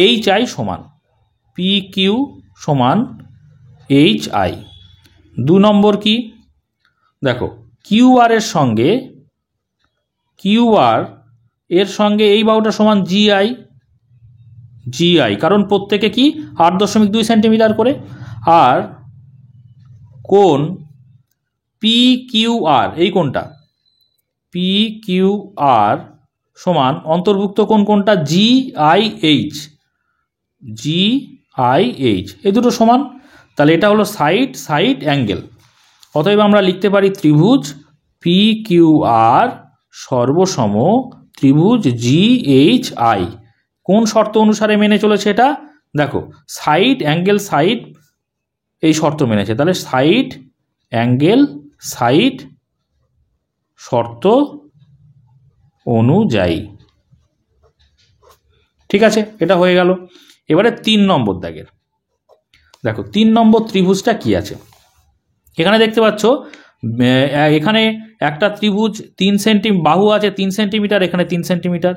এইচ আই সমান, পি কিউ সমান এইচ আই। 2 নম্বর কি? দেখো কিউ আর এর সঙ্গে এই বাহুটা সমান জিআই, কারণ প্রত্যেকে কি 8.2 সেন্টিমিটার করে। আর কোণ পি কিউ আর, এই কোণটা পি কিউ আর সমান অন্তর্ভুক্ত কোণ কোনটা? জিআইএইচ, এই দুটো সমান। তাহলে এটা হলো সাইড অ্যাঙ্গেল। অতএব আমরা লিখতে পারি ত্রিভুজ পি কিউ আর সর্বসম ত্রিভুজ জিএইচআই। কোন শর্ত অনুসারে মেনে চলেছে এটা? দেখো সাইড অ্যাঙ্গেল সাইড এই শর্ত মেনেছে। তাহলে সাইড অ্যাঙ্গেল সাইড শর্ত অনুযায়ী। ঠিক আছে, এটা হয়ে গেল। এবারে 3 নম্বর দাগের দেখো 3 নম্বর ত্রিভুজটা কি আছে। এখানে দেখতে পাচ্ছ এখানে একটা ত্রিভুজ 3 সেন্টিমিটার বাহু আছে, 3 সেন্টিমিটার, এখানে 3 সেন্টিমিটার,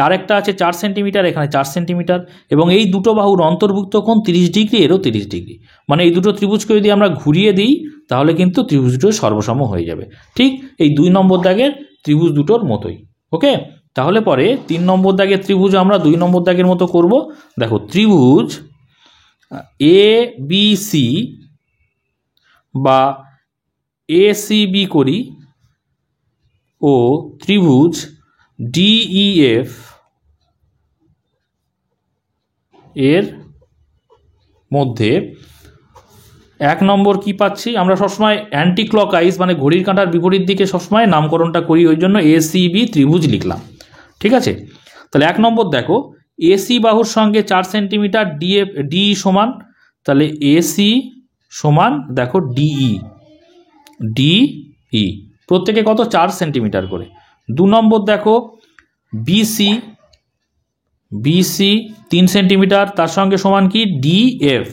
আরেকটা আছে 4 সেন্টিমিটার, এখানে 4 সেন্টিমিটার, এবং এই দুটো বাহুর অন্তর্ভুক্ত কোণ 30 ডিগ্রি, এরও 30 ডিগ্রি। মানে এই দুটো ত্রিভুজকে যদি আমরা ঘুরিয়ে দিই তাহলে কিন্তু ত্রিভুজ দুটো সর্বসম হয়ে যাবে। ঠিক এই 2 নম্বর দাগের ত্রিভুজ দুটোর মতোই। ওকে, তাহলে পরে 3 নম্বর দাগের ত্রিভুজ আমরা 2 নম্বর দাগের মতো করব। দেখো ত্রিভুজ এ বি সি বা এসিবি করি ও ত্রিভুজ ডিইএফ এর মধ্যে 1 নম্বর কি পাচ্ছি? আমরা সবসময় অ্যান্টি ক্লকওয়াইজ মানে ঘড়ির কাঁটার বিপরীত দিকে সবসময় নামকরণটা করি, ওই জন্য এসিবি ত্রিভুজ লিখলাম। ঠিক আছে, তাহলে 1 নম্বর দেখো এসি বাহুর সঙ্গে 4 সেন্টিমিটার ডি সমান, তাহলে এসি সমান দেখো ডিই প্রত্যেকে কত? 4 সেন্টিমিটার করে। 2 নম্বর দেখো বিসি বিসি 3 সেন্টিমিটার, তার সঙ্গে সমান কি ডিএফ,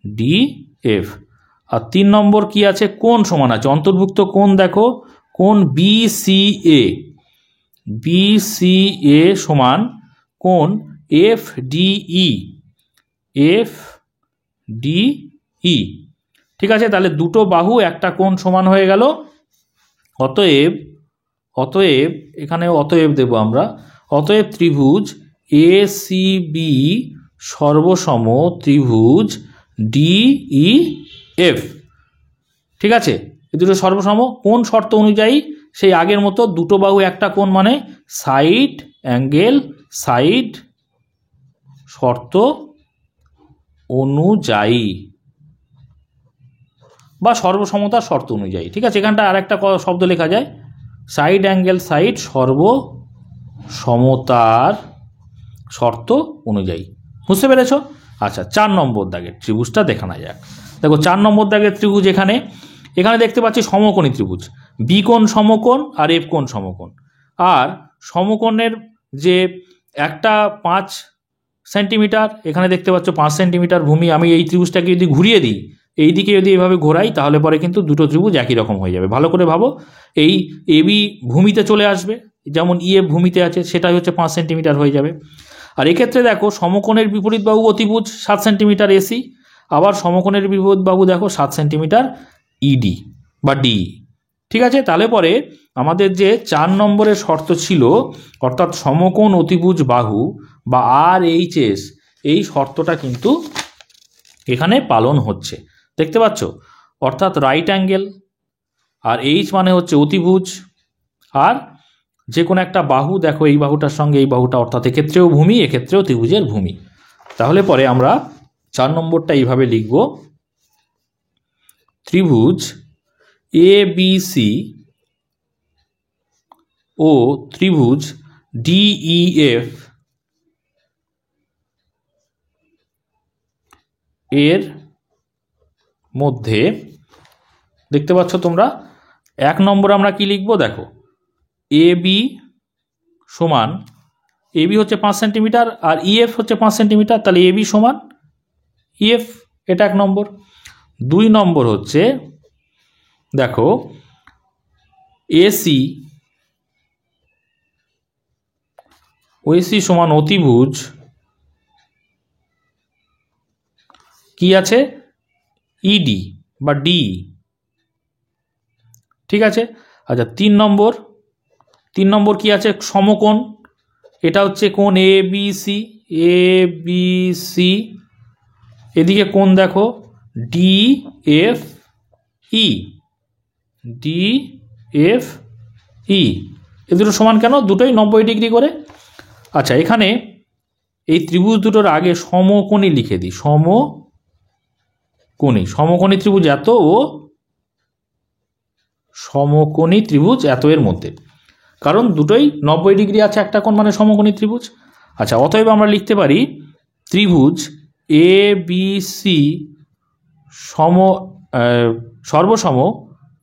ডিএফ। আর 3 নম্বর কি আছে, কোণ সমান আছে, অন্তর্ভুক্ত কোণ দেখো, কোণ বিসিএ, বিসিএ সমান কোণ এফডিই, এফডিই। ঠিক আছে, তাহলে দুটো বাহু একটা কোণ সমান হয়ে গেল। অতএব, অতএব এখানে অতএব দেব আমরা, অতএব ত্রিভুজ এসিবি সর্বসম ত্রিভুজ ডিইএফ। ঠিক আছে, এই দুটো সর্বসম কোন শর্ত অনুযায়ী, সেই আগের মতো দুটো বাহু একটা কোণ মানে সাইড অ্যাঙ্গেল সাইড শর্ত অনুযায়ী বা সর্বসমতার শর্ত অনুযায়ী। ঠিক আছে, এখানটা আর একটা শব্দ লেখা যায়, সাইড অ্যাঙ্গেল সাইড সর্বসমতার শর্ত অনুযায়ী। বুঝতে পেরেছ? আচ্ছা, 4 নম্বর দাগের ত্রিভুজটা দেখানো যাক। দেখো 4 নম্বর দাগের ত্রিভুজ এখানে, এখানে দেখতে পাচ্ছি সমকোণী ত্রিভুজ, বি কোণ সমকোণ আর এফ কোণ সমকোণ। আর সমকোণের যে একটা 5 সেন্টিমিটার, এখানে দেখতে পাচ্ছ 5 সেন্টিমিটার ভূমি। আমি এই ত্রিভুজটাকে যদি ঘুরিয়ে দিই, এই দিকে যদি এভাবে ঘোরাই, তাহলে পরে কিন্তু দুটো ত্রিভুজ একই রকম হয়ে যাবে। ভালো করে ভাবো, এই এবি ভূমিতে চলে আসবে, যেমন ইএফ ভূমিতে আছে, সেটাই হচ্ছে 5 সেন্টিমিটার হয়ে যাবে। আর এক্ষেত্রে দেখো সমকোণের বিপরীত বাহু অতিভুজ 7 সেন্টিমিটার এসি, আবার সমকোণের বিপরীত বাহু দেখো 7 সেন্টিমিটার ইডি বা ডি। ঠিক আছে, তাহলে পরে আমাদের যে 4 নম্বরের শর্ত ছিল, অর্থাৎ সমকোণ অতিভুজ বাহু বা RHS, এই শর্তটা কিন্তু এখানে পালন হচ্ছে, দেখতে পাচ্ছ। অর্থাৎ রাইট অ্যাঙ্গেল, আর এইচ মানে হচ্ছে অতিভুজ, আর যে কোনো একটা বাহু দেখো, এই বাহুটার সঙ্গে এই বাহুটা, অর্থাৎ এক্ষেত্রেও ভূমি এক্ষেত্রেও ত্রিভুজের ভূমি। তাহলে পরে আমরা 4 নম্বরটা এইভাবে লিখব, ত্রিভুজ ABC ও ত্রিভুজ DEF এর মধ্যে, দেখতে পাচ্ছ তোমরা, 1 নম্বরে আমরা কি লিখব, দেখো AB সমান, এবি হচ্ছে 5 সেন্টিমিটার আর ইএফ হচ্ছে 5 সেন্টিমিটার, তাহলে এবি সমান ইএফ, এটা 1 নম্বর। 2 নম্বর হচ্ছে, দেখো এসি, ওএসি সমান অতিভুজ কি আছে, ইডি বা ডি। ঠিক আছে, আচ্ছা 3 নম্বর কি আছে, সমকোণ, এটা হচ্ছে কোণ এবিসি, এবিসি, এদিকে কোণ দেখো ডিএফই, ডিএফই, এ দুটো সমান কেন, দুটোই 90 ডিগ্রি করে। আচ্ছা, এখানে এই ত্রিভুজ দুটোর আগে সমকোণী লিখে দিই, সমকোণী ত্রিভুজ এত ও সমকোণী ত্রিভুজ এত এর মধ্যে, কারণ দুটোই 90 ডিগ্রি আছে একটা কোণ মানে সমকোণী ত্রিভুজ। আচ্ছা, অতএব আমরা লিখতে পারি ত্রিভুজ ABC সর্বসম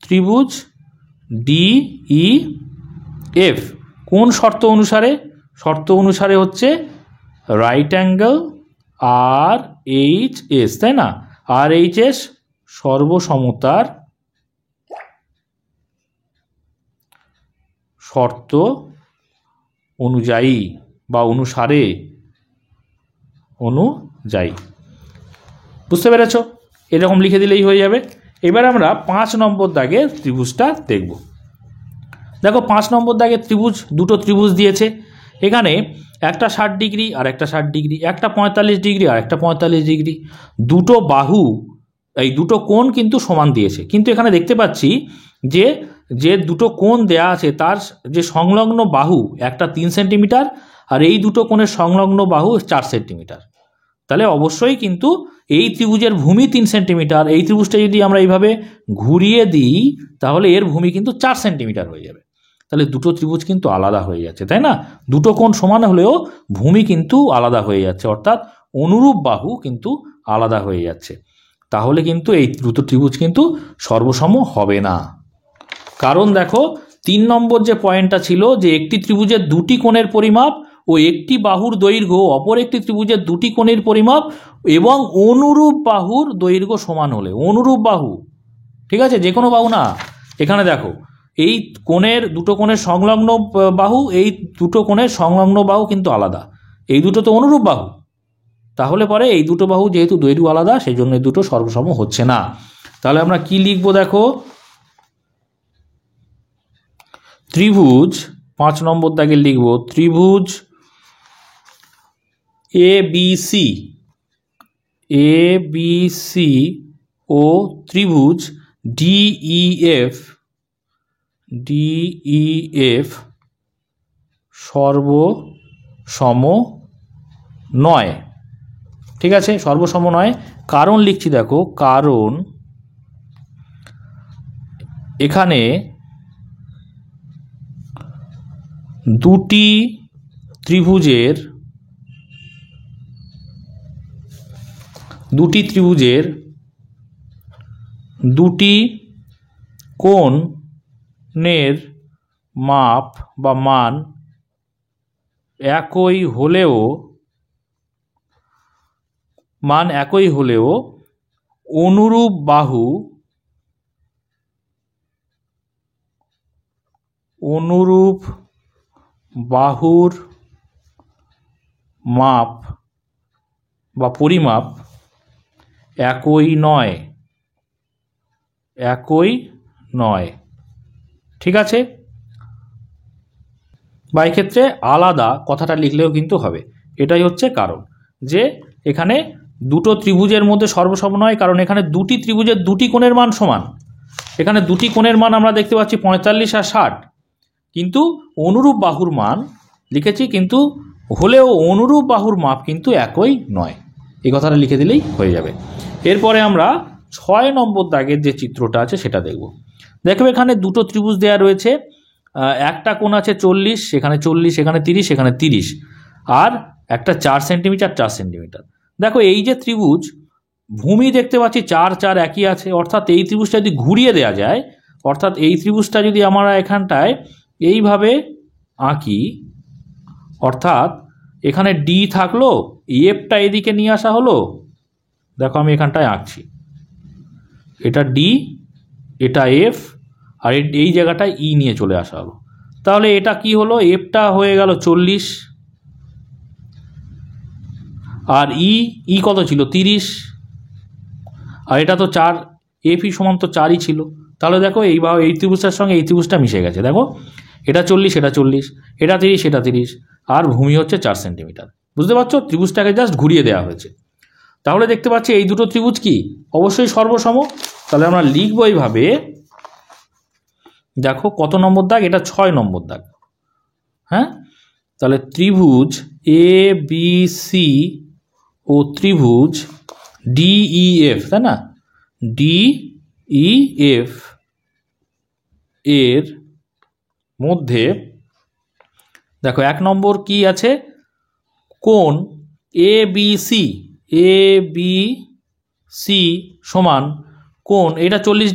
ত্রিভুজ DEF কোন শর্ত অনুসারে, শর্ত অনুসারে হচ্ছে রাইট অ্যাঙ্গেল RHS, তাই না, RHS সর্বসমতার শর্ত অনুযায়ী বা অনুসারে, বুঝতে পেরেছ? এরকম লিখে দিলেই হয়ে যাবে। এবার আমরা 5 নম্বর দাগের ত্রিভুজটা দেখব। দেখো 5 নম্বর দাগের ত্রিভুজ, দুটো ত্রিভুজ দিয়েছে এখানে, একটা 60 ডিগ্রি আর একটা 60 ডিগ্রি, একটা 45 ডিগ্রি আর একটা 45 ডিগ্রি। দুটো বাহু, এই দুটো কোণ কিন্তু সমান দিয়েছে, কিন্তু এখানে দেখতে পাচ্ছি যে দুটো কোণ দেয়া আছে তার যে সংলগ্ন বাহু একটা 3 সেন্টিমিটার আর এই দুটো কোণের সংলগ্ন বাহু 4 সেন্টিমিটার। তাহলে অবশ্যই কিন্তু এই ত্রিভুজের ভূমি 3 সেন্টিমিটার, এই ত্রিভুজটা যদি আমরা এইভাবে ঘুরিয়ে দিই তাহলে এর ভূমি কিন্তু 4 সেন্টিমিটার হয়ে যাবে। তাহলে দুটো ত্রিভুজ কিন্তু আলাদা হয়ে যাচ্ছে, তাই না? দুটো কোণ সমান হলেও ভূমি কিন্তু আলাদা হয়ে যাচ্ছে, অর্থাৎ অনুরূপ বাহু কিন্তু আলাদা হয়ে যাচ্ছে। তাহলে কিন্তু এই দুটো ত্রিভুজ কিন্তু সর্বসম হবে না। কারণ দেখো 3 নম্বর যে পয়েন্টটা ছিল যে একটি ত্রিভুজের দুটি কোণের পরিমাপ ও একটি বাহুর দৈর্ঘ্য অপর একটি ত্রিভুজের দুটি কোণের পরিমাপ এবং অনুরূপ বাহুর দৈর্ঘ্য সমান হলে, অনুরূপ বাহু, ঠিক আছে, যে কোনো বাহু না, এখানে দেখো এই কোণের দুটো কোণের সংলগ্ন বাহু, এই দুটো কোণের সংলগ্ন বাহু কিন্তু আলাদা, এই দুটো তো অনুরূপ বাহু, তাহলে পরে এই দুটো বাহু যেহেতু দৈর্ঘ্য আলাদা সেই জন্য এই দুটো সর্বসম হচ্ছে না। তাহলে আমরা কি লিখব দেখো, ত্রিভুজ 5 নম্বর দাগে লিখব ত্রিভুজ ABC ও ত্রিভুজ DEF সর্বসম নয়। ঠিক আছে, সর্বসম নয়। কারণ লিখছি দেখো, কারণ এখানে দুটি ত্রিভুজের দুটি কোণের মাপ বা মান একই হলেও অনুরূপ বাহুর মাপ বা পরিমাপ একই নয়। ঠিক আছে, বা এক্ষেত্রে আলাদা কথাটা লিখলেও কিন্তু হবে। এটাই হচ্ছে কারণ, যে এখানে দুটো ত্রিভুজের মধ্যে সর্বসম নয়, কারণ এখানে দুটি ত্রিভুজের দুটি কোণের মান সমান। এখানে দুটি কোণের মান আমরা দেখতে পাচ্ছি 45 আর 60, কিন্তু অনুরূপ বাহুর মান লিখেছি, কিন্তু হলেও অনুরূপ বাহুর মাপ কিন্তু একই নয়। এই কথাটা লিখে দিলেই হয়ে যাবে। এরপরে আমরা 6 নম্বর দাগের যে চিত্রটা আছে সেটা দেখব। দেখো এখানে দুটো ত্রিভুজ দেওয়া রয়েছে, একটা কোণ আছে 40, এখানে 40, এখানে 30, এখানে 30, আর একটা 4 সেন্টিমিটার 4 সেন্টিমিটার। দেখো এই যে ত্রিভুজ, ভূমি দেখতে পাচ্ছি 4 4 একই আছে, অর্থাৎ এই ত্রিভুজটা যদি ঘুরিয়ে দেওয়া যায়, অর্থাৎ এই ত্রিভুজটা যদি আমরা এখানটায় এইভাবে আঁকি, অর্থাৎ এখানে ডি থাকলো, এফটা এদিকে নিয়ে আসা হলো, দেখো আমি এখানটায় আঁকছি, এটা ডি, এটা এফ, আর এই জায়গাটায় ই নিয়ে চলে আসা হলো। তাহলে এটা কি হলো, এফটা হয়ে গেল 40, আর ই কত ছিল 30, আর এটা তো 4, এফই সমান তো 4ই ছিল। তাহলে দেখো এই ত্রিভুজটার সঙ্গে এই ত্রিভুজটা মিশে গেছে। দেখো এটা 40, এটা 40, এটা 30, এটা 30, আর ভূমি হচ্ছে 4 সেন্টিমিটার। বুঝতে পারছো, ত্রিভুজটাকে জাস্ট ঘুরিয়ে দেওয়া হয়েছে। তাহলে দেখতে পাচ্ছি এই দুটো ত্রিভুজ কি অবশ্যই সর্বসম। তাহলে আমরা লিখবো এইভাবে, দেখো কত নম্বর দাগ, এটা 6 নম্বর দাগ। হ্যাঁ, তাহলে ত্রিভুজ ABC ও ত্রিভুজ DEF, তাই না, DEF এর মধ্যে দেখো 1 নম্বর কি আছে, কোণ ABC সমান কোণ, এটা 40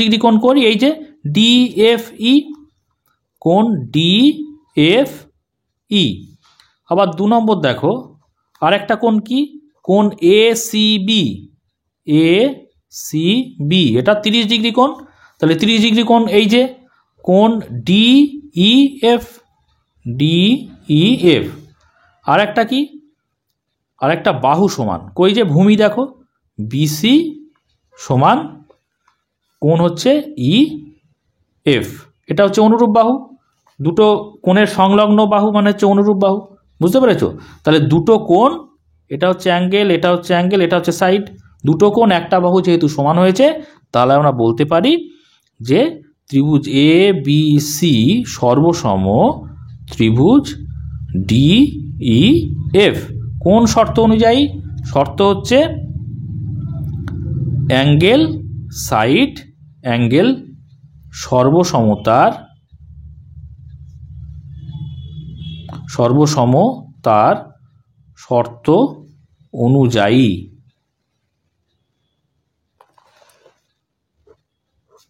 ডিগ্রি কোণ করি, এই যে DFE, কোণ DFE। আবার 2 নম্বর দেখো আরেকটা কোণ কি, কোণ ACB, এটা 30 ডিগ্রি কোণ। তাহলে 30 ডিগ্রি কোণ এই যে কোণ DEF। আরেকটা কি, আরেকটা বাহু সমান, কই যে ভূমি দেখো BC সমান কোণ হচ্ছে EF, এটা হচ্ছে অনুরূপ বাহু। দুটো কোণের সংলগ্ন বাহু মানে হচ্ছে অনুরূপ বাহু। বুঝতে পেরেছো? তাহলে দুটো কোণ, এটা হচ্ছে অ্যাঙ্গেল, এটা হচ্ছে অ্যাঙ্গেল, এটা হচ্ছে সাইড, দুটো কোণ একটা বাহু যেহেতু সমান হয়েছে, তাহলে আমরা বলতে পারি যে ত্রিভুজ ABC সর্বসম ত্রিভুজ DEF। কোন শর্ত অনুযায়ী? শর্ত হচ্ছে অ্যাঙ্গেল, সাইড, অ্যাঙ্গেল সর্বসমতার শর্ত অনুযায়ী।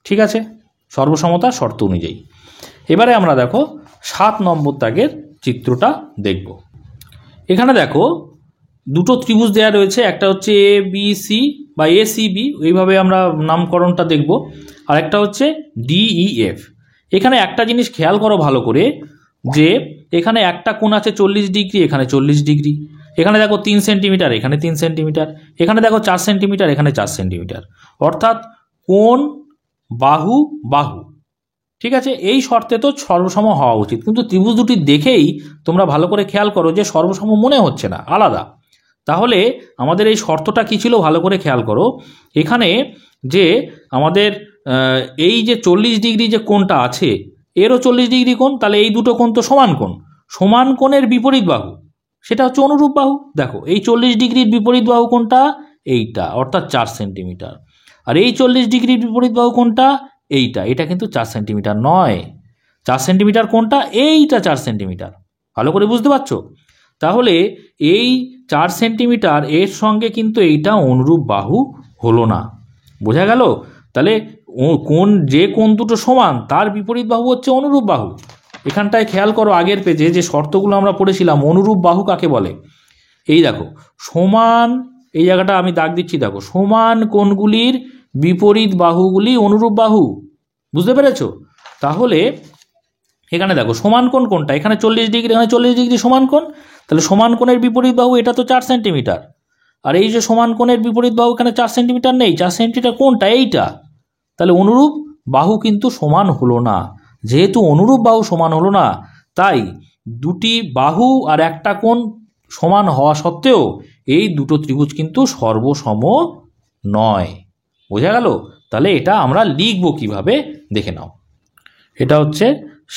ঠিক আছে, সর্বসমতার শর্ত অনুযায়ী। এবারে আমরা দেখো 7 নম্বর দাগের চিত্রটা দেখব। এখানে দেখো দুটো ত্রিভুজ দেওয়া রয়েছে, একটা হচ্ছে এ বি সি বা এ সি বি, এইভাবে আমরা নামকরণটা দেখব, আর একটা হচ্ছে ডিই এফ। এখানে একটা জিনিস খেয়াল করো ভালো করে, যে এখানে একটা কোণ আছে 40 ডিগ্রি, এখানে 40 ডিগ্রি, এখানে দেখো 3 সেন্টিমিটার, এখানে 3 সেন্টিমিটার, এখানে দেখো 4 সেন্টিমিটার, এখানে 4 সেন্টিমিটার, অর্থাৎ কোণ বাহু বাহু। ঠিক আছে, এই শর্তে তো সর্বসম হওয়া উচিত, কিন্তু ত্রিভুজ দুটি দেখেই তোমরা ভালো করে খেয়াল করো যে সর্বসম মনে হচ্ছে না, আলাদা। তাহলে আমাদের এই শর্তটা কী ছিল ভালো করে খেয়াল করো। এখানে যে আমাদের এই যে 40 ডিগ্রি যে কোণটা আছে, এরও 40 ডিগ্রি কোণ, তাহলে এই দুটো কোণ তো সমান কোণ, সমান কোণের বিপরীত বাহু সেটা হচ্ছে অনুরূপ বাহু। দেখো এই 40 ডিগ্রির বিপরীত বাহু কোনটা? এইটা, অর্থাৎ 4 সেন্টিমিটার। আর এই 40 ডিগ্রির বিপরীত বাহু কোনটা? এইটা, এটা কিন্তু 4 সেন্টিমিটার নয়। 4 সেন্টিমিটার কোনটা? এইটা 4 সেন্টিমিটার। ভালো করে বুঝতে পারছো? তাহলে এই 4 সেন্টিমিটার এর সঙ্গে কিন্তু এইটা অনুরূপ বাহু হলো না। বোঝা গেল? তাহলে কোন যে কোণ দুটো সমান তার বিপরীত বাহু হচ্ছে অনুরূপ বাহু। এখানটায় খেয়াল করো, আগের পেজে যে শর্তগুলো আমরা পড়েছিলাম, অনুরূপ বাহু কাকে বলে? এই দেখো সমান, এই জায়গাটা আমি দাগ দিচ্ছি, দেখো সমান কোণগুলির বিপরীত বাহুগুলি অনুরূপ বাহু। বুঝতে পেরেছো? তাহলে এখানে দেখো সমান কোণ কোনটা? এখানে 40 ডিগ্রি, এখানে 40 ডিগ্রি সমান কোণ, তাহলে সমান কোণের বিপরীত বাহু এটা তো 4 সেন্টিমিটার। আর এই যে সমান কোণের বিপরীত বাহু এখানে 4 সেন্টিমিটার নেই, 4 সেন্টিমিটার কোনটা? এইটা। তাহলে অনুরূপ বাহু কিন্তু সমান হলো না। যেহেতু অনুরূপ বাহু সমান হলো না, তাই দুটি বাহু আর একটা কোণ সমান হওয়া সত্ত্বেও এই দুটো ত্রিভুজ কিন্তু সর্বসম নয়। বোঝা গেল? তাহলে এটা আমরা লিখব কিভাবে দেখে নাও। এটা হচ্ছে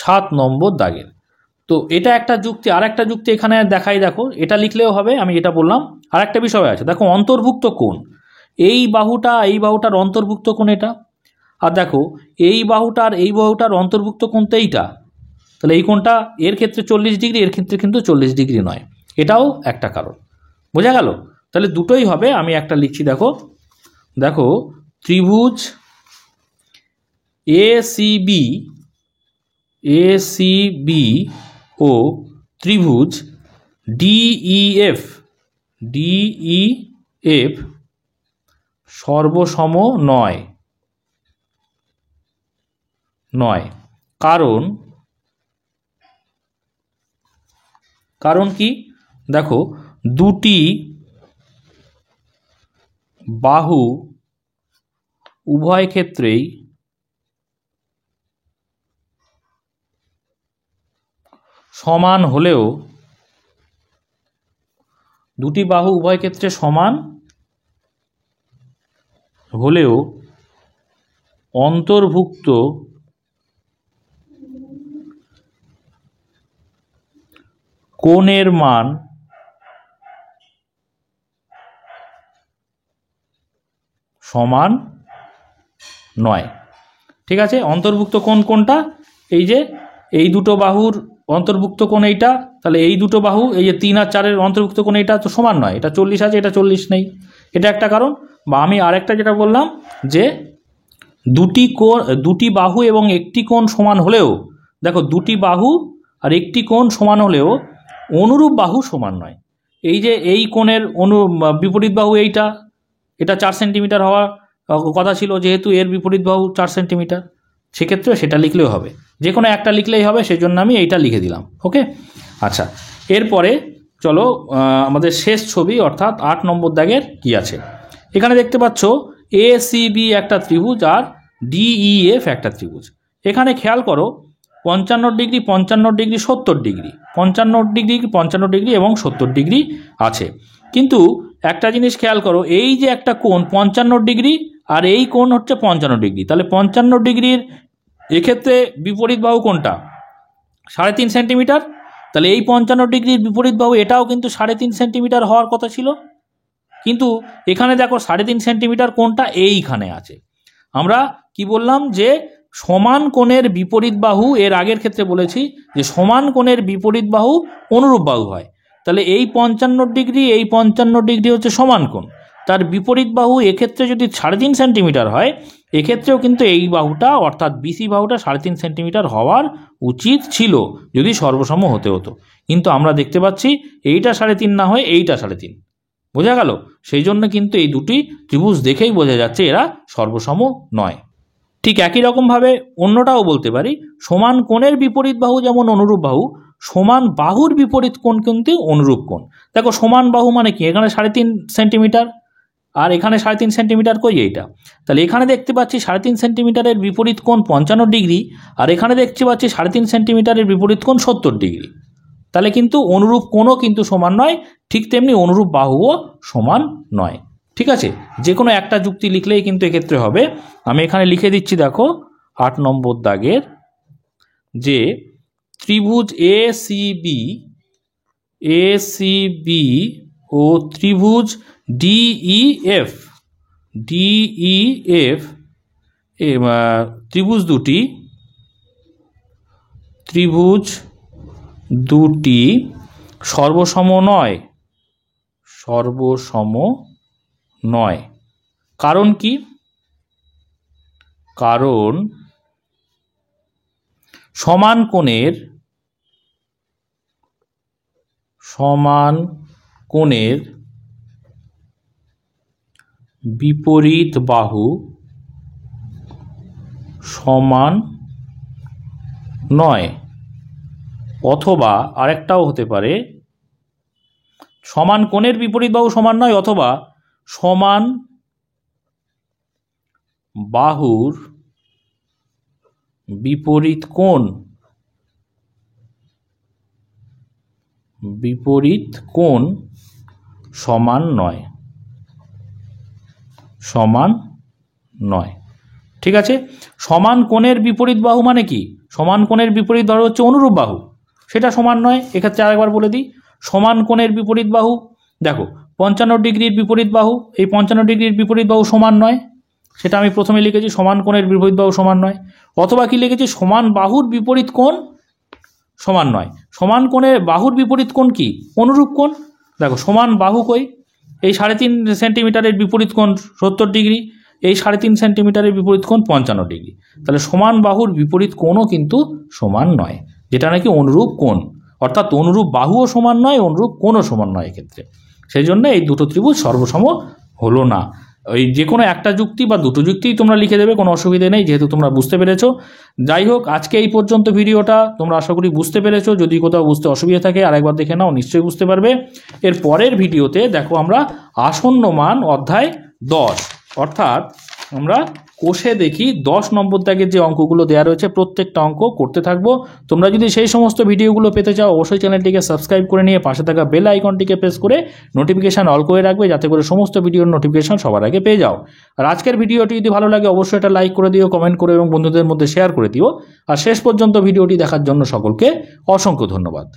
7 নম্বর দাগের। তো এটা একটা যুক্তি, আর একটা যুক্তি এখানে দেখাই, দেখো এটা লিখলেও হবে, আমি এটা বললাম। আর একটা বিষয় আছে, দেখো অন্তর্ভুক্ত কোণ, এই বাহুটার অন্তর্ভুক্ত কোণ এটা। আর দেখো এই বাহুটার অন্তর্ভুক্ত কোণ তো এইটা, তাহলে এই কোণটা এর ক্ষেত্রে 40 ডিগ্রি, এর ক্ষেত্রে কিন্তু 40 ডিগ্রি নয়। এটাও একটা কারণ। বোঝা গেল? তাহলে দুটোই হবে। আমি একটা লিখছি, দেখো দেখো ত্রিভুজ এসিবি ও ত্রিভুজ ডিইএফ সর্বসম নয়। কারণ কি? দেখো দুটি বাহু উভয় ক্ষেত্রেই সমান হলেও অন্তর্ভুক্ত কোণের মান সমান নয়। ঠিক আছে, অন্তর্ভুক্ত কোণ কোনটা? এই যে এই দুটো বাহুর অন্তর্ভুক্ত কোণ এইটা, তাহলে এই দুটো বাহু এই যে 3 আর 4-এর অন্তর্ভুক্ত কোণ এইটা তো সমান নয়, এটা 40 আছে, এটা 40 নেই, এটা একটা কারণ। বা আমি আরেকটা যেটা বললাম, যে দুটি বাহু এবং একটি কোণ সমান হলেও, দেখো দুটি বাহু আর একটি কোণ সমান হলেও অনুরূপ বাহু সমান নয়। এই যে এই কোণের বিপরীত বাহু এটা 4 সেন্টিমিটার হওয়ার কথা ছিল, যেহেতু এর বিপরীত বাহু 4 সেন্টিমিটার, সেক্ষেত্রে সেটা লিখলেও হবে, যে কোনো একটা লিখলেই হবে, সেজন্য আমি এইটা লিখে দিলাম। ওকে, আচ্ছা, এরপরে চলো আমাদের শেষ ছবি, অর্থাৎ 8 নম্বর দাগের কি আছে। এখানে দেখতে পাচ্ছ এসিবি একটা ত্রিভুজ আর ডিইএফ একটা ত্রিভুজ। এখানে খেয়াল করো 55 degree 55 degree 70 degree, 55 degree 55 degree এবং 70 ডিগ্রি আছে। কিন্তু একটা জিনিস খেয়াল করো, এই যে একটা কোণ 55 ডিগ্রি আর এই কোণ হচ্ছে 55 ডিগ্রি, তাহলে 55 ডিগ্রির এক্ষেত্রে বিপরীত বাহু কোনটা? 3.5 সেন্টিমিটার। তাহলে এই 55 ডিগ্রির বিপরীত বাহু এটাও কিন্তু 3.5 সেন্টিমিটার হওয়ার কথা ছিল, কিন্তু এখানে দেখো 3.5 সেন্টিমিটার কোণটা এইখানে আছে। আমরা কি বললাম? যে সমান কোণের বিপরীত বাহু, এর আগের ক্ষেত্রে বলেছি যে সমান কোণের বিপরীত বাহু অনুরূপ বাহু হয়। তাহলে এই 55 ডিগ্রি এই 55 ডিগ্রি হচ্ছে সমান কোণ, তার বিপরীত বাহু এক্ষেত্রে যদি 3.5 সেন্টিমিটার হয়, এক্ষেত্রেও কিন্তু এই বাহুটা অর্থাৎ বিসি বাহুটা 3.5 সেন্টিমিটার হওয়ার উচিত ছিল যদি সর্বসম হতে হতো, কিন্তু আমরা দেখতে পাচ্ছি এইটা 3.5 না হয়ে এইটা 3.5। বোঝা গেল? সেই জন্য কিন্তু এই দুটি ত্রিভুজ দেখেই বোঝা যাচ্ছে এরা সর্বসম নয়। ঠিক একই রকমভাবে অন্যটাও বলতে পারি, সমান কোণের বিপরীত বাহু যেমন অনুরূপ বাহু, সমান বাহুর বিপরীত কোণ কিন্তু অনুরূপ কোণ। দেখো সমান বাহু মানে কি, এখানে 3.5 সেন্টিমিটার আর এখানে 3.5 সেন্টিমিটার, কই এইটা, তাহলে এখানে দেখতে পাচ্ছি 3.5 সেন্টিমিটারের বিপরীত কোণ 55 ডিগ্রি আর এখানে দেখতে পাচ্ছি 3.5 সেন্টিমিটারের বিপরীত কোণ 70 ডিগ্রি। তাহলে কিন্তু অনুরূপ কোণও কিন্তু সমান নয়, ঠিক তেমনি অনুরূপ বাহুও সমান নয়। ঠিক আছে, যে কোনো একটা যুক্তি লিখলেই কিন্তু এক্ষেত্রে হবে। আমি এখানে লিখে দিচ্ছি, দেখো 8 নম্বর দাগের, যে ত্রিভুজ এসিবি ও ত্রিভুজ ডিইএফ ত্রিভুজ দুটি সর্বসম নয়। কারণ কি? কারণ সমান কোণের বিপরীত বাহু সমান নয়, অথবা আরেকটাও হতে পারে, সমান কোণের বিপরীত বাহু সমান নয় অথবা সমান বাহুর বিপরীত কোণ সমান নয়। ঠিক আছে, সমান কোণের বিপরীত বাহু মানে কি? সমান কোণের বিপরীত বাহু হচ্ছে অনুরূপ বাহু, সেটা সমান নয়। এক্ষেত্রে আরেকবার বলে দিই, সমান কোণের বিপরীত বাহু, দেখো 55 ডিগ্রির বিপরীত বাহু, এই 55 ডিগ্রির বিপরীত বাহু সমান নয়, সেটা আমি প্রথমে লিখেছি, সমান কোণের বিপরীত বাহু সমান নয়। অথবা কি লিখেছি, সমান বাহুর বিপরীত কোণ সমান নয়। সমান কোণের বাহুর বিপরীত কোণ কি? অনুরূপ কোণ। দেখো সমান বাহু কই, এই 3.5 সেন্টিমিটারের বিপরীত কোণ 70 ডিগ্রি, এই 3.5 সেন্টিমিটারের বিপরীত কোণ 55 ডিগ্রি। তাহলে সমান বাহুর বিপরীত কোণও কিন্তু সমান নয়, যেটা নাকি অনুরূপ কোণ, অর্থাৎ অনুরূপ বাহুও সমান নয়, অনুরূপ কোণও সমান নয় এক্ষেত্রে। সেই জন্য এই দুটো ত্রিভুজ সর্বসম হলো না। ওই যে কোনো একটা যুক্তি বা দুটো যুক্তিই তোমরা লিখে দেবে, কোনো অসুবিধা নেই, যেহেতু তোমরা বুঝতে পেরেছো। যাই হোক, আজকে এই পর্যন্ত ভিডিওটা তোমরা আশা করি বুঝতে পেরেছো। যদি কোথাও বুঝতে অসুবিধা থাকে আরেকবার দেখে নাও, নিশ্চয়ই বুঝতে পারবে। এর পরের ভিডিওতে দেখো আমরা আসন্ন মান অধ্যায় 10, অর্থাৎ আমরা কোষে দেখি 10 নম্বর দাগের যে অঙ্কগুলো দেওয়া রয়েছে প্রত্যেকটা অঙ্ক করতে থাকবো। তোমরা যদি সেই সমস্ত ভিডিওগুলো পেতে চাও অবশ্যই চ্যানেলটিকে সাবস্ক্রাইব করে নিয়ে পাশে থাকা বেল আইকনটিকে প্রেস করে নোটিফিকেশান অল করে রাখবে, যাতে করে সমস্ত ভিডিওর নোটিফিকেশান সবার আগে পেয়ে যাও। আর আজকের ভিডিওটি যদি ভালো লাগে অবশ্যই এটা লাইক করে দিও, কমেন্ট করে এবং বন্ধুদের মধ্যে শেয়ার করে দিও। আর শেষ পর্যন্ত ভিডিওটি দেখার জন্য সকলকে অসংখ্য ধন্যবাদ।